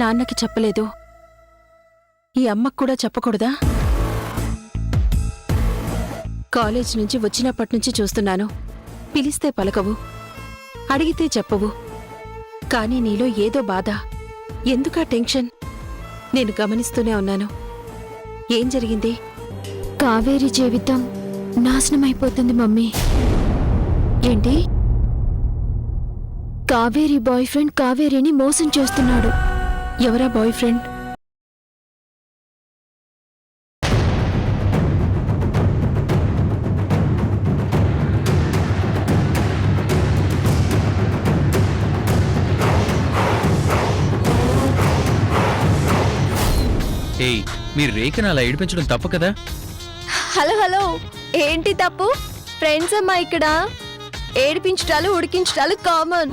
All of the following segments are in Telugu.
నాన్నకి చెప్పలేదు. ఈ అమ్మకు కూడా చెప్పకూడదా? కాలేజ్ నుంచి వచ్చినప్పటినుంచి చూస్తున్నాను. పిలిస్తే పలకవు, అడిగితే చెప్పవు. కానీ నీలో ఏదో బాధ. ఎందుకా టెన్షన్? నేను గమనిస్తూనే ఉన్నాను. ఏం జరిగింది? కావేరి జీవితం నాశనమైపోతుంది మమ్మీ. ఏంటి? కావేరి బాయ్ ఫ్రెండ్ కావేరిని మోసం చేస్తున్నాడు. ఎవరా బాయ్ ఫ్రెండ్? ఏయ్, మీరు రేఖను అలా ఏడిపించడం తప్పు కదా? హలో హలో, ఏంటి తప్పు? ఫ్రెండ్స్ అమ్మా ఇక్కడ. ఏడిపించటాలు ఉడికించటాలు కామన్.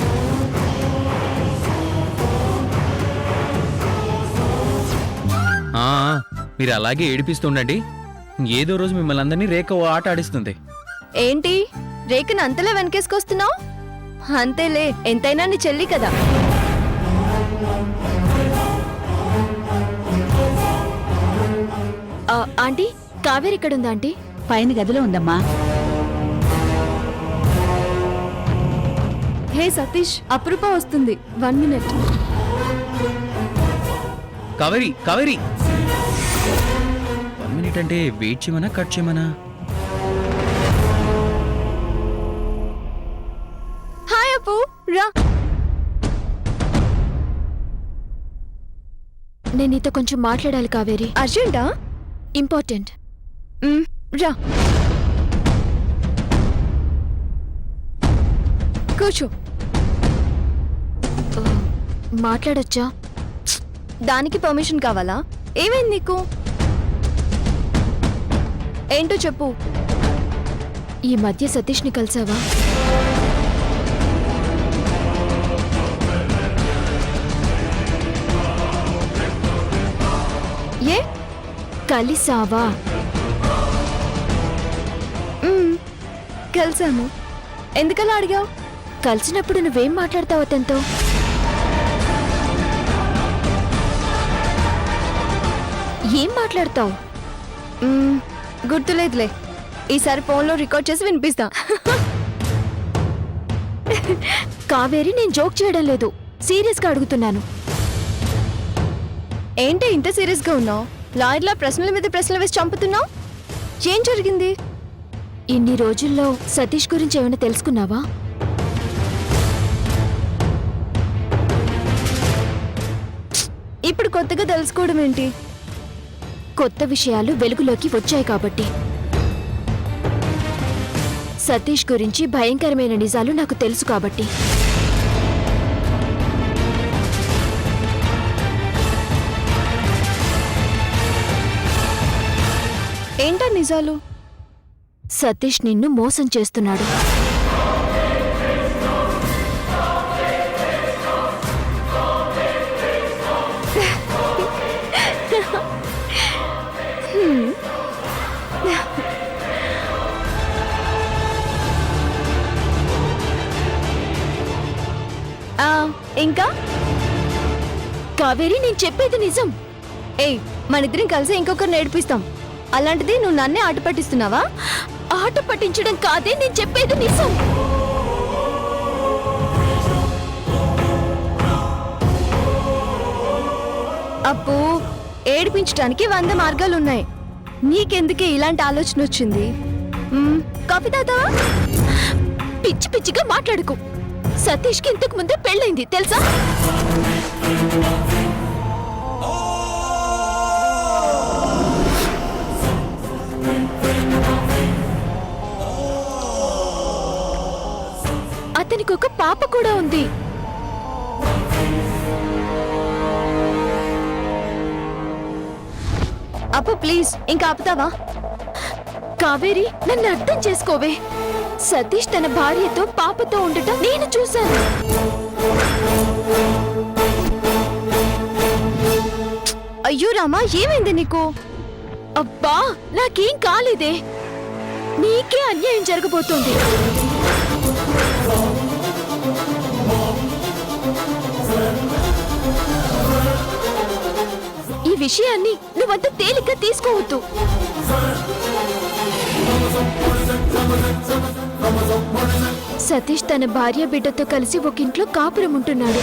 మీరు అలాగే ఏడిపిస్తుండండి. ఏదో రోజు మిమ్మల్ని అందరినీ రేఖ ఓ ఆట ఆడిస్తుంది. ఏంటి రేఖను అంతలా వెనకేసుకొస్తున్నావు? అంతేలే, ఎంతైనా నీ చెల్లి కదా. ఆంటీ, కావేరి ఇక్కడుందా ఆంటీ? పైన గదిలో ఉందమ్మా. హే సతీష్, అపరూప వస్తుంది. 1 minute. కావేరి కావేరి, 1 minute అంటే వెయిట్ చేయమనా కట్ చేయమనా? హాయ్ అప్పు, రా. నేను నీతో కొంచెం మాట్లాడాలి కావేరి. అర్జెంటా? ఇంపార్టెంట్. రా కూర్చో. మాట్లాడొచ్చా? దానికి పర్మిషన్ కావాలా? ఏమైంది నీకు? ఏంటో చెప్పు. ఈ మధ్య సతీష్ని కలిసావా? ఏ కలిసావా? కలిసాము. ఎందుకలా అడిగావు? కలిసినప్పుడు నువ్వేం మాట్లాడతావు అతనితో? ఏం మాట్లాడతావు? గుర్తులేదులే, ఈసారి ఫోన్లో రికార్డ్ చేసి వినిపిస్తా. కావేరి, నేను జోక్ చేయడం లేదు, సీరియస్గా అడుగుతున్నాను. ఏంటి ఇంత సీరియస్గా ఉన్నావు? లాయర్లా ప్రశ్నల మీద ప్రశ్నలు వేసి చంపుతున్నావు. ఏం జరిగింది? ఇన్ని రోజుల్లో సతీష్ గురించి ఏమైనా తెలుసుకున్నావా? ఇప్పుడు కొత్తగా తెలుసుకోవడం ఏంటి? కొత్త విషయాలు వెలుగులోకి వచ్చాయి కాబట్టి. సతీష్ గురించి భయంకరమైన నిజాలు నాకు తెలుసు కాబట్టి. ఏంటా నిజాలు? సతీష్ నిన్ను మోసం చేస్తున్నాడు. ఇంకా కావేరి, నేను చెప్పేది నిజం. ఏయ్, మనిద్దరం కలిసి ఇంకొకరిని ఏడిపిస్తాం. అలాంటిది నువ్వు నన్నే ఆట పట్టిస్తున్నావా? ఆట పట్టించడం కాదే, నేను చెప్పేది నిజం. అప్పు, ఏడిపించడానికి 100 మార్గాలున్నాయి. నీకెందుకే ఇలాంటి ఆలోచన వచ్చింది? కాఫీ తాగుతావా? పిచ్చి పిచ్చిగా మాట్లాడుకో. సతీష్కి ఇంతకు ముందే పెళ్ళైంది తెలుసా? అతనికి ఒక పాప కూడా ఉంది. అప్పు ప్లీజ్, ఇంకా ఆపుతావా? కావేరి, నన్ను అర్థం చేసుకోవే. సతీష్ తన భార్యతో పాపతో ఉండటం నేను చూశాను. అయ్యో రామా, ఏమైంది నీకు? అబ్బా, నాకేం కాలేదే. నీకే అన్యాయం జరగబోతోంది. విషయాన్ని నువ్వంత తేలిగ్గా తీసుకోవద్దు. సతీష్ తన భార్య బిడ్డతో కలిసి ఒక ఇంట్లో కాపురం ఉంటున్నాడు.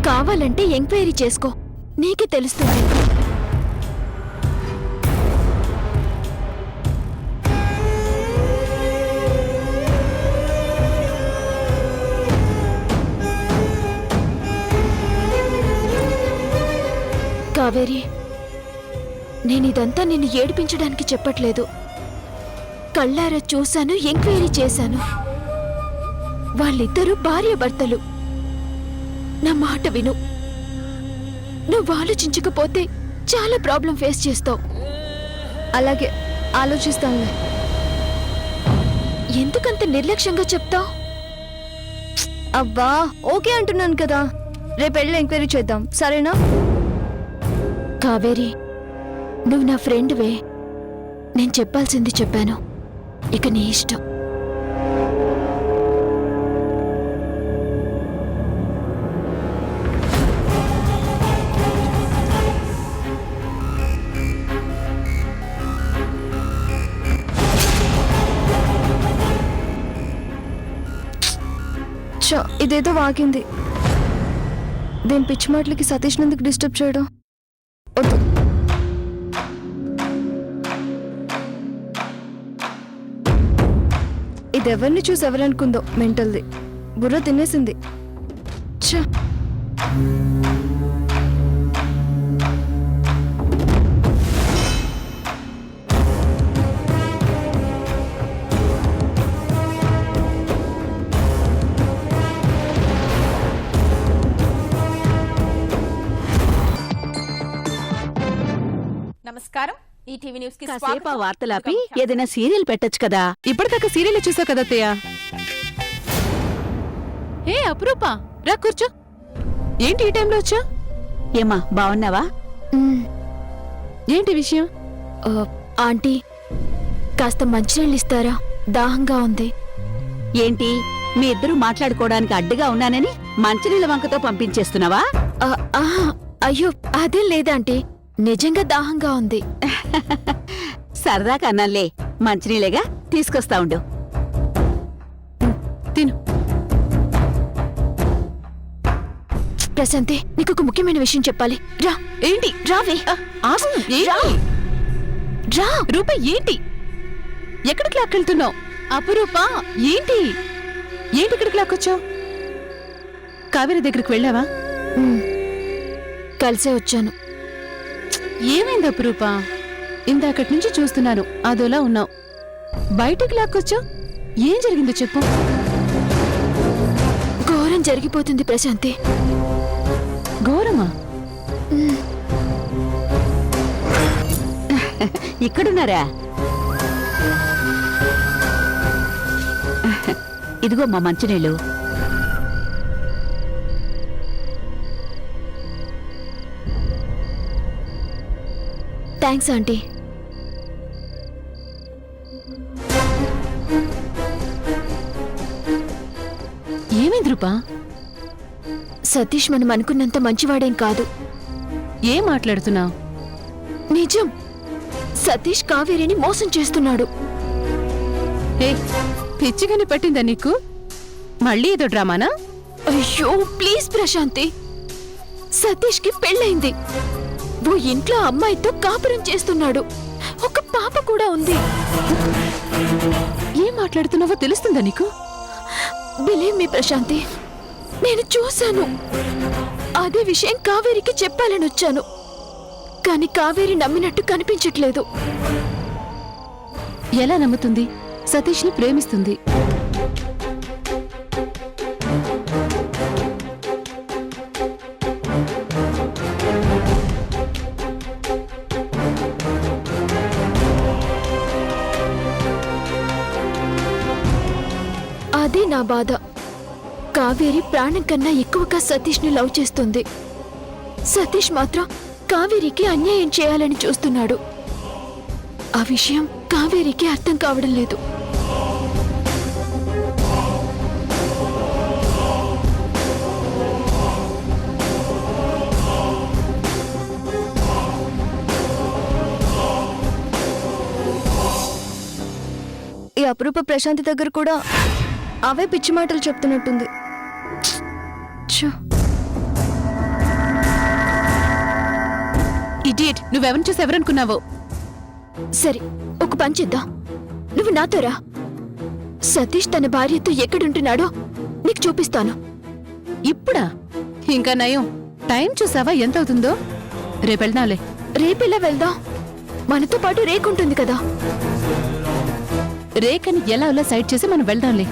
కావాలంటే ఎంక్వైరీ చేసుకో, నీకే తెలుస్తుంది. కావేరి, నేనిదంతా నిన్ను ఏడిపించడానికి చెప్పట్లేదు. కళ్ళారా చూశాను, ఎంక్వైరీ చేశాను. వాళ్ళిద్దరూ భార్యాభర్తలు. నా మాట విను. నువ్వు ఆలోచించకపోతే చాలా ప్రాబ్లం ఫేస్ చేస్తావు. అలాగే ఆలోచిస్తాను. ఎందుకంత నిర్లక్ష్యంగా చెప్తావు? అబ్బా, ఓకే అంటున్నాను కదా. రేపెళ్ళి ఎంక్వైరీ చేద్దాం, సరేనా? కావేరి, నువ్వు నా ఫ్రెండ్వే. నేను చెప్పాల్సింది చెప్పాను. ఇక నీ ఇష్టం. ఇదేదో వాకింది. దీని పిచ్చి మాటలకి సతీష్ నందుకు డిస్టర్బ్ చేయడం వద్దు. ఇదెవరిని చూసి ఎవరనుకుందో, మెంటల్ది. బుర్ర తినేసింది. ఛ, నమస్కారం. ఈ టీవీ న్యూస్ కి కాసేపు ఆ వార్తలాపి ఏదైనా సీరియల్ పెట్టొచ్చు కదా. ఇప్పటిదాకా సీరియల్ చూసావు కదా అత్తయ్య. ఏ అపురూప, రా కూర్చో. ఏంటి ఈ టైంలో వచ్చా? ఏమా బాగున్నావా? ఏంటి విషయం? ఆంటీ, కాస్త మంచినీళ్ళు ఇస్తారా? దాహంగా ఉంది. ఏంటి మీ ఇద్దరు మాట్లాడుకోవడానికి అడ్డుగా ఉన్నానని మంచినీళ్ళ వంకతో పంపించేస్తున్నావా? అయ్యో, అదేం లేదాంటీ, నిజంగా దాహంగా ఉంది. సరదా కన్నాలే, మంచినీళ్ళేగా, తీసుకొస్తా ఉండు. తిను. ప్రశాంతి, నీకు ఒక ముఖ్యమైన విషయం చెప్పాలి. రా. ఏంటి? రావే. ఆగు. ఏంటి? రా. రూప, ఏంటి? ఎక్కడికి లాక్కెళ్తున్నావు? అపురూప, ఏంటి ఏంటి ఇక్కడికి లాక్కొచ్చావు? కావేరి దగ్గరికి వెళ్ళావా? కలిసే వచ్చాను. ఏమైంది అపురూప? ఇందాకటి నుంచి చూస్తున్నాను, అదోలా ఉన్నావు. బయటికి లాక్కొచ్చావు, ఏం జరిగిందో చెప్పు. ఘోరం జరిగిపోతుంది ప్రశాంతి. ఘోరమా? ఇక్కడున్నారా? ఇదిగో మా మంచినీళ్ళు. Thanks aunty. ఏమైంది రూపా? సతీష్ మనం అనుకున్నంత మంచివాడేం కాదు. ఏం మాట్లాడుతున్నావు? నిజం, సతీష్ కావేరిని మోసం చేస్తున్నాడు. ఏ, పిచ్చిగాని పట్టిందా నీకు? మళ్ళీ ఏదో డ్రామానా? అయ్యో ప్లీజ్ ప్రశాంతి, సతీష్ కి పెళ్ళైంది. ఓ ఇంట్లో అమ్మాయితో కాపురం చేస్తున్నాడు. ఒక పాప కూడా ఉంది. ఏం మాట్లాడుతున్నావో తెలుస్తుందా నీకు? బిలీవ్ మీ ప్రశాంతి, నేను చూశాను. అదే విషయం కావేరికి చెప్పాలని వచ్చాను, కానీ కావేరి నమ్మినట్టు కనిపించట్లేదు. ఎలా నమ్ముతుంది? సతీష్ని ప్రేమిస్తుంది. అదే నా బాధ. కావేరి ప్రాణం కన్నా ఎక్కువగా సతీష్ని లవ్ చేస్తుంది. సతీష్ మాత్రం కావేరికి అన్యాయం చేయాలని చూస్తున్నాడు. ఆ విషయం కావేరికి అర్థం కావడం లేదు. ఈ అపురూప ప్రశాంతి దగ్గర కూడా అవే పిచ్చి మాటలు చెప్తున్నట్టుంది. ఛ! ఇడియట్, నువ్వెవరిని చూసి ఎవరనుకున్నావో. సరే, ఒక పని చేద్దాం. నువ్వు నాతో రా. సతీష్ తన భార్యతో ఎక్కడుంటున్నాడో నీకు చూపిస్తాను. ఇప్పుడా? ఇంకా నయం. టైం చూసావా ఎంత అవుతుందో? రేపెళ్దాంలే. రేపెలా వెళ్దాం? మనతో పాటు రేకుంటుంది కదా. రేకని ఎలా అలా సైడ్ చేసి మనం వెళ్దాంలే.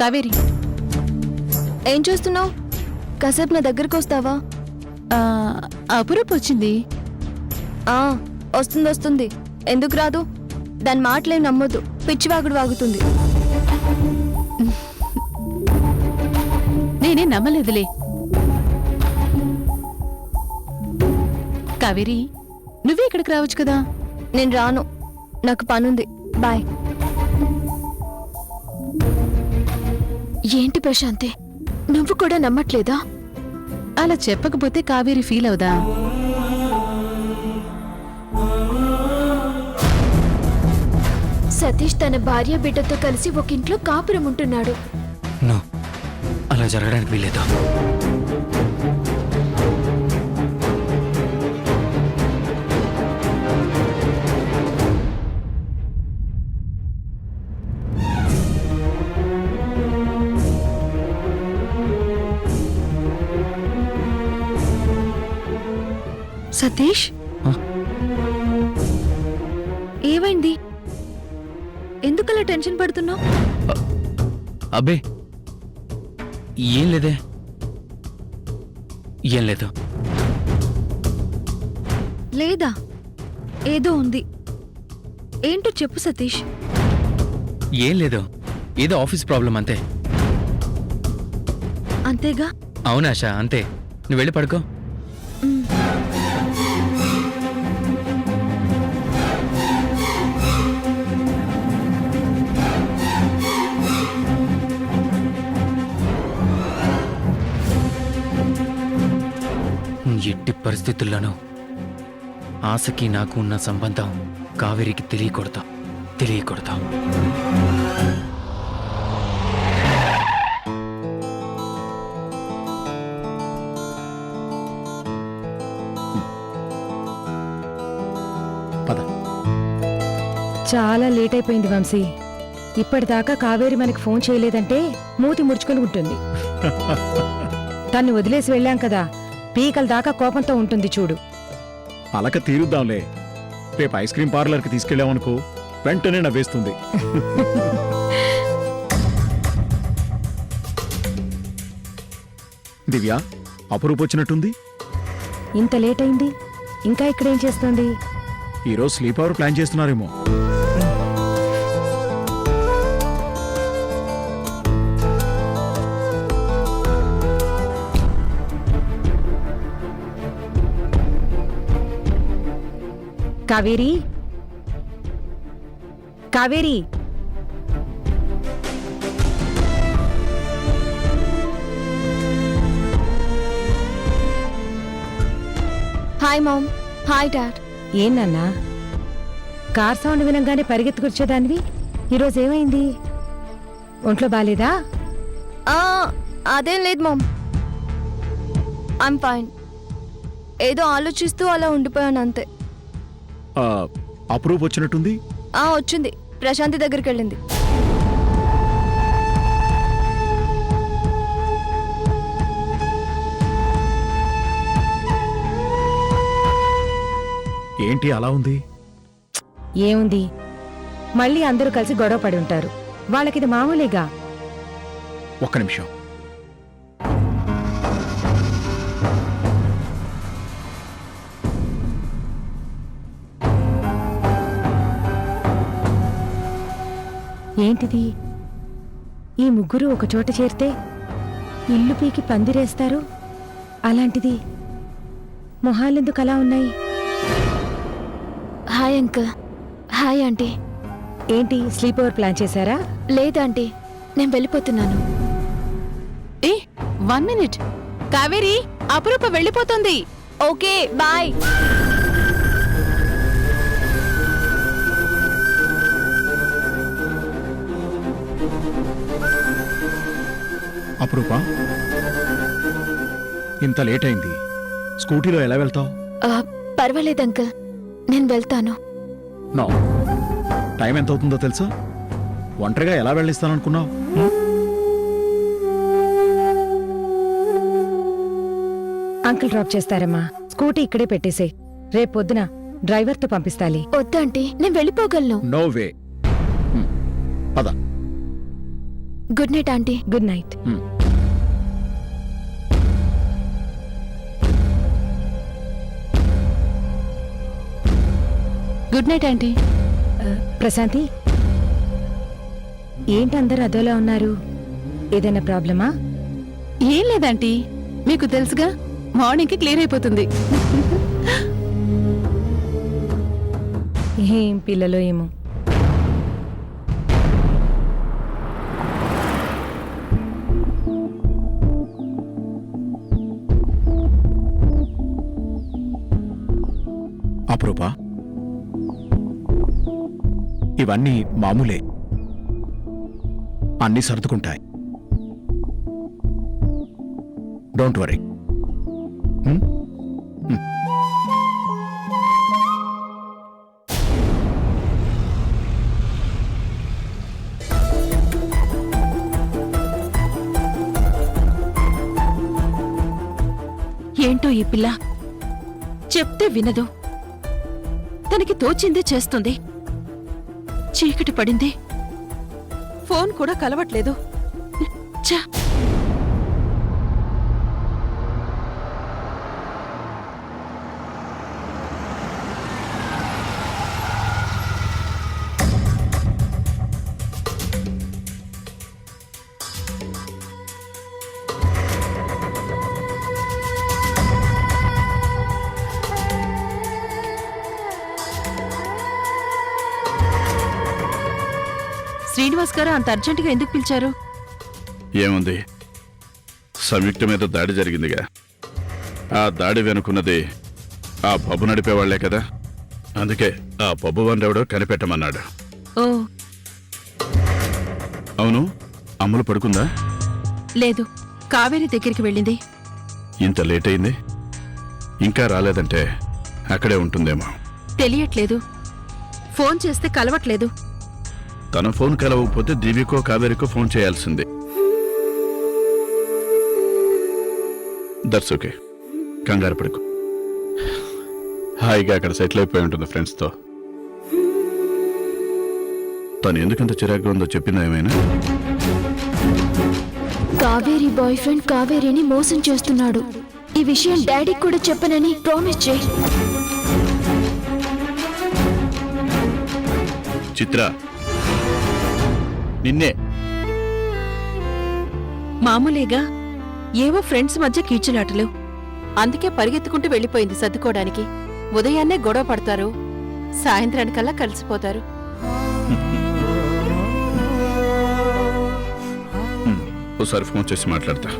కావేరి, ఏం చేస్తున్నావు? కాసేపు నా దగ్గరకు వస్తావా? అపురూపు వచ్చింది. వస్తుంది. ఎందుకు రాదు? దాని మాటలేం నమ్మొద్దు. పిచ్చివాగుడు వాగుతుంది. నేనే నమ్మలేదులే. కావేరి, నువ్వే ఇక్కడికి రావచ్చు కదా. నేను రాను. నాకు పనుంది. బాయ్. ఏంటి ప్రశాంతి, నువ్వు కూడా నమ్మట్లేదా? అలా చెప్పకపోతే కావేరి ఫీల్ అవుదా? సతీష్ తన భార్య బిడ్డతో కలిసి ఒక ఇంట్లో కాపురం ఉంటున్నాడు. నో, అలా జరగడానికి వీల్లేదు. సతీష్, ఏమైంది? ఎందుకలా టెన్షన్ పడుతున్నావు? అబ్బే, ఏం లేదే. ఏం లేదు. లేదా? ఏదో ఉంది. ఏంటో చెప్పు సతీష్. ఏం లేదు, ఏదో ఆఫీస్ ప్రాబ్లం అంతే. అంతేగా? అవునాశా, అంతే. నువ్వు వెళ్ళి పడుకో. ఎట్టి పరిస్థితుల్లోనూ ఆశకి నాకు ఉన్న సంబంధం కావేరికి తెలియకూడదు. చాలా లేట్ అయిపోయింది వంశీ. ఇప్పటిదాకా కావేరి మనకి ఫోన్ చేయలేదంటే మూతి ముడుచుకొని ఉంటుంది. తన్ని వదిలేసి వెళ్ళాం కదా, పీకల దాకా కోపంతో ఉంటుంది చూడు. అలక తీరుద్దాంలే. రేపు ఐస్ క్రీం పార్లర్కి తీసుకెళ్ళామనుకో, వెంటనే నవ్వేస్తుంది. దివ్య, అపురూపు వచ్చినట్టుంది. ఇంత లేట్ అయింది, ఇంకా ఇక్కడేం చేస్తోంది? ఈరోజు స్లీప్ అవర్ ప్లాన్ చేస్తున్నారేమో. Kaveri, Kaveri, hi mom. Hi dad. ఏం నాన్నా, కార్ సౌండ్ వినంగానే పరిగెత్తుకొచ్చేదానివి, ఈరోజు ఏమైంది? ఒంట్లో బాలేదా? అదేం లేదు మామ్, ఐమ్ ఫైన్. ఏదో ఆలోచిస్తూ అలా ఉండిపోయాను అంతే. అపురూపు వచ్చినట్టుంది. వచ్చింది. ప్రశాంతి దగ్గరికి వెళ్ళింది. ఏంటి అలా ఉంది? ఏముంది, మళ్ళీ అందరూ కలిసి గొడవ పడి ఉంటారు. వాళ్ళకిది మామూలేగా. ఒక్క నిమిషం. ఏంటిది? ఈ ముగ్గురు ఒకచోట చేరితే ఇల్లు పీకి పందిరేస్తారు. అలాంటిది మొహాలెందుకు అలా ఉన్నాయి? Hi uncle. Hi aunty. ఏంటి, స్లీప్ ఓవర్ ప్లాన్ చేశారా? లేదాంటీ, నేను వెళ్ళిపోతున్నాను. 1 minute. కావేరి, అపురూప వెళ్ళిపోతుంది. Okay bye. అపురూపా, ఇంత లేట్ అయింది. స్కూటీలో ఎలా వెళ్తావు? పర్వాలేదు అంకుల్, నేను వెళ్తాను. నో, టైం ఎంత అవుతుందో తెలుసా? ఒంటరిగా ఎలా వెళ్ళిస్తాననుకున్నావు? అంకుల్ డ్రాప్ చేస్తారమ్మా. స్కూటీ ఇక్కడే పెట్టేసే. రేపు పొద్దున డ్రైవర్తో పంపిస్తాలి. వద్దంటే నేను వెళ్ళిపోగలను. No way. పద. Good night aunty. Good night. Good night aunty. Prashanti, ఏంటి అందరు అదోలా ఉన్నారు? ఏదైనా ప్రాబ్లమా? ఏం లేదంటీ, మీకు తెలుసుగా, మార్నింగ్కి క్లియర్ అయిపోతుంది. ఏం పిల్లలో ఏమో. అపురూపా, ఇవన్నీ మామూలే, అన్నీ సర్దుకుంటాయి. Don't worry. ఏంటో ఈ పిల్ల, చెప్తే వినదు. తనకి తోచిందే చేస్తుంది. చీకటి పడింది, ఫోన్ కూడా కలవట్లేదు. ఛ! శ్రీనివాస్ గారు అంత అర్జెంటుగా ఎందుకు పిలిచారు? ఏముంది, సంయుక్త మీద దాడి జరిగిందిగా. ఆ దాడి వెనుకున్నది ఆ పబ్బు నడిపేవాళ్లే కదా. అందుకే ఆ పబ్బు వండెవడో కనిపెట్టమన్నాడు. ఓ అవును, అమ్ములు పడుకుందా? లేదు, కావేరి దగ్గరికి వెళ్ళింది. ఇంత లేట్ అయింది, ఇంకా రాలేదంటే అక్కడే ఉంటుందేమో. తెలియట్లేదు, ఫోన్ చేస్తే కలవట్లేదు. తన ఫోన్ కలవకపోతే దివ్యకో కావేరికో ఫోన్ చేయాల్సింది. దట్స్ ఓకే, కంగారు పడుకు. హాయిగా అక్కడ సెటిల్ అయిపోయి ఉంటుంది ఫ్రెండ్స్తో. తను ఎందుకంత చిరాగ్గా ఉందో చెప్పిందా ఏమైనా? కావేరి బాయ్ ఫ్రెండ్ కావేరిని మోసం చేస్తున్నాడు. ఈ విషయం డాడీకి కూడా చెప్పనని ప్రామిస్ చేయి. చిత్ర, నిన్నే. మామూలేగా ఏవో ఫ్రెండ్స్ మధ్య కీచులాటలు, అందుకే పరిగెత్తుకుంటూ వెళ్ళిపోయింది సర్దుకోవడానికి. ఉదయాన్నే గొడవ పడతారు, సాయంత్రానికల్లా కలిసిపోతారు. ఓసారి ఫోన్ చేసి మాట్లాడతా.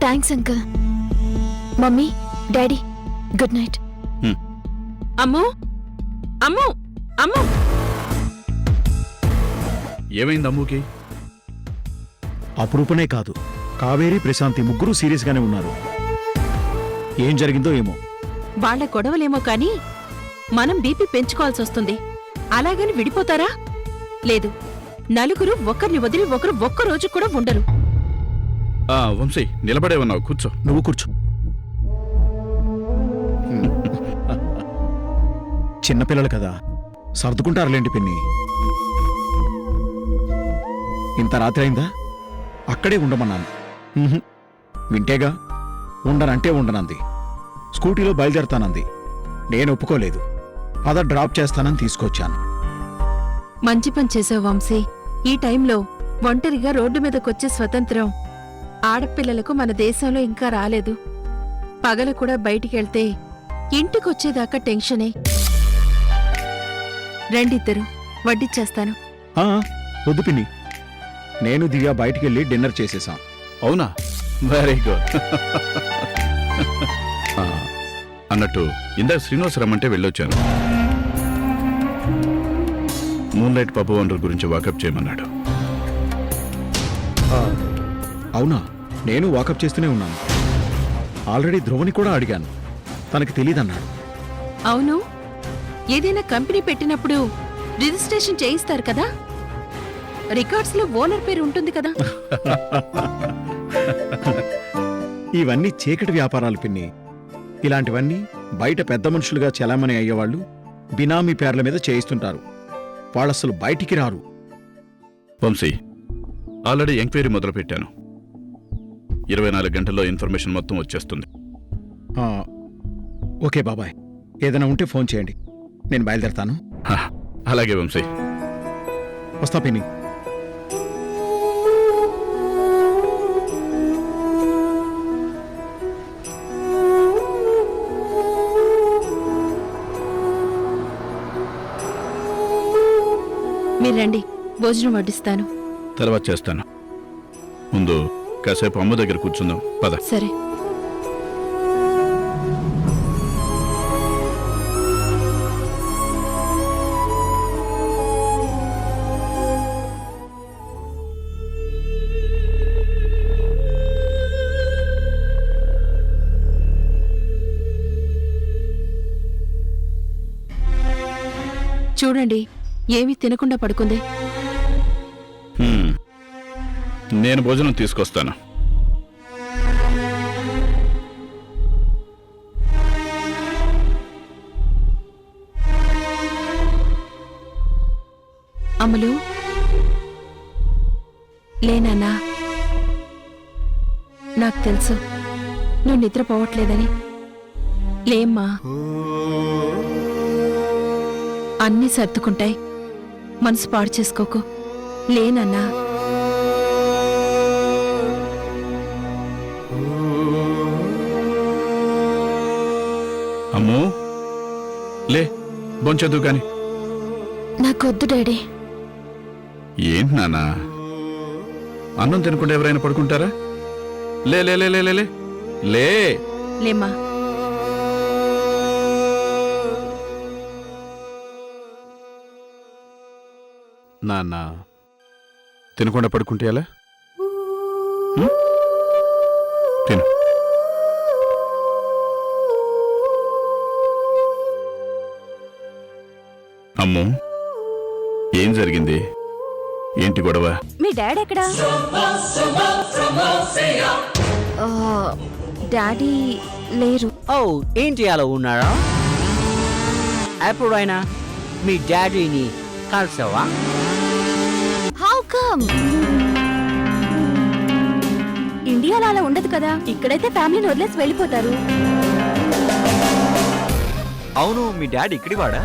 Thanks uncle. Mummy, daddy, good night. అమ్మో అమ్మో అమ్మో! ఏమైంది అమ్ముకి? అపురూపనే కాదు, కావేరి, ప్రశాంతి ముగ్గురు సీరియస్ గానే ఉన్నారు. ఏం జరిగిందో ఏమో. వాళ్ళ గొడవలేమో కాని మనం బీపీ పెంచుకోవాల్సి వస్తుంది. అలాగని విడిపోతారా? లేదు, నలుగురు ఒకరిని వదిలి ఒకరు ఒక్కరోజు కూడా ఉండరు. వంశీ, నిలబడే ఉన్నావు, కూర్చో. నువ్వు కూర్చో. చిన్నపిల్లలు కదా, సర్దుకుంటారులేంటి పిన్ని. ఇంత రాత్రి అయిందా? అక్కడే ఉండమన్నాను. ఉహుం. వింటేగా ఉండనంటే ఉండనంది. స్కూటీలో బయలుదేరతానంది. నేను ఒప్పుకోలేదు. పద డ్రాప్ చేస్తానని తీసుకొచ్చాను. మంచి పని చేసావు వంశీ. ఈ టైంలో ఒంటరిగా రోడ్డు మీదకొచ్చే స్వతంత్రం ఆడపిల్లలకు మన దేశంలో ఇంకా రాలేదు. పగలు కూడా బయటికెళ్తే ఇంటికొచ్చేదాకా టెన్షనే. రెండిద్దరు వడ్డిచ్చేస్తాను. ఆ, వద్దు పిన్ని. నేను దివ్య బయటికెళ్ళి డిన్నర్ చేసేసాం. అవునా? Very good. అన్నట్టు ఇందాక శ్రీనివాస్ రమ్మంటే వెళ్ళొచ్చాను. మూన్ లైట్ పప్పు ఓనర్ గురించి వాకప్ చేయమన్నాడు. అవునా? నేను వాకప్ చేస్తూనే ఉన్నాను. ఆల్రెడీ ధ్రువని కూడా అడిగాను. తనకి తెలీదన్నాడు. అవును, ఏదైనా కంపెనీ పెట్టినప్పుడు రిజిస్ట్రేషన్ చేయిస్తారు కదా, రికార్డ్స్ లో ఓనర్ పేరు ఉంటుంది కదా. ఇవన్నీ చీకటి వ్యాపారాలు పిన్ని. ఇలాంటివన్నీ బయట పెద్ద మనుషులుగా చలామణి అయ్యేవాళ్ళు బినామీ పేర్ల మీద చేయిస్తుంటారు. వాళ్ళసలు బయటికి రారు. వంశీ, ఆల్రెడీ ఎంక్వైరీ మొదలు పెట్టాను. 24 గంటల్లో ఇన్ఫర్మేషన్ మొత్తం వచ్చేస్తుంది. ఆ, ఓకే బాబాయ్. ఏదైనా ఉంటే ఫోన్ చేయండి. నేను బయలుదేరతాను. హ, అలాగే వంశీ. వస్తా పిన్ని. మీరు రండి, భోజనం వడ్డిస్తాను. తర్వాత చేస్తాను. ముందు కాసేపు అమ్మ దగ్గర కూర్చుందాం. పద. సరే. చూడండి, ఏమీ తినకుండా పడుకుంది. నేను భోజనం తీసుకొస్తాను. అమలు, లేనన్నా, నాకు తెలుసు నువ్వు నిద్రపోవట్లేదని. లేమ్మా, అన్నీ సర్దుకుంటాయి. మనసు పాడు చేసుకోకు. లేనన్నా. అమ్మో, లే బొంచదు కాని. నాకొద్దు డాడీ. ఏంటి నాన్నా, అన్నం తినకుండా ఎవరైనా పడుకుంటారా? లే లే లే లే లే లే. లేమ్మా. నాన్న, తినకుండా పడుకుంటే ఎలా? తిను. అమ్మో, ఏం జరిగింది? ఏంటి గొడవ? మీ డాడీ ఎక్కడా? డాడీ లేరు. ఓ, ఏంటి అలా ఉన్నారా? ఎప్పుడైనా మీ డాడీని కలిసావా? How come? ఇండియాలో అలా ఉండదు కదా. ఇక్కడైతే ఫ్యామిలీని వదిలేసి వెళ్ళిపోతారు. అవును, మీ డాడీ ఇక్కడి వాడా?